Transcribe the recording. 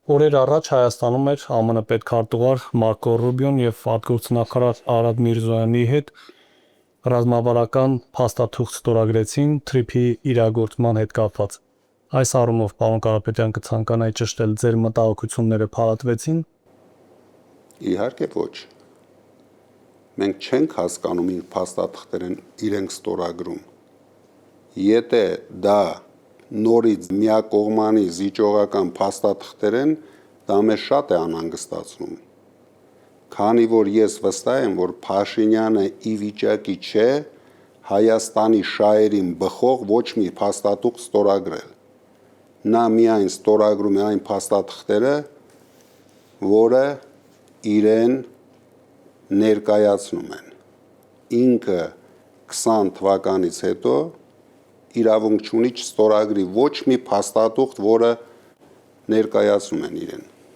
Օրեր առաջ Հայաստանում էր ԱՄՆ պետքարտուղար Մարկո Ռուբիոն և արտգործնախարար Արադ Միրզոյանի հետ ռազմավարական փաստաթուղթ ստորագրեցին թրիփի իրագործման հետ կապված։ Այս առումով, պարոն Կարապետյան, կցանկանայի ճշտել, ձեր մտահոգությունները փարատվեցին։ Իհարկե ոչ։ Մենք չենք հասկանում ինչ փաստաթղթեր են իրենք ստորագրում։ Եթե դա նորից միակողմանի զիջողական փաստաթղթեր են, դա մեզ շատ է անհանգստացնում։ Քանի որ ես վստահ եմ, որ Փաշինյանը ի վիճակի չէ Հայաստանի շահերին բխող ոչ մի փաստաթուղթ ստորագրել։ Նա միայն ստորագրում է այն փաստաթղթերը, որը իրեն ներկայացնում են։ Ինքը 20 թվականից հետո իրավունք չունի չստորագրի ոչ մի փաստաթուղթ, որը ներկայացնում են իրեն։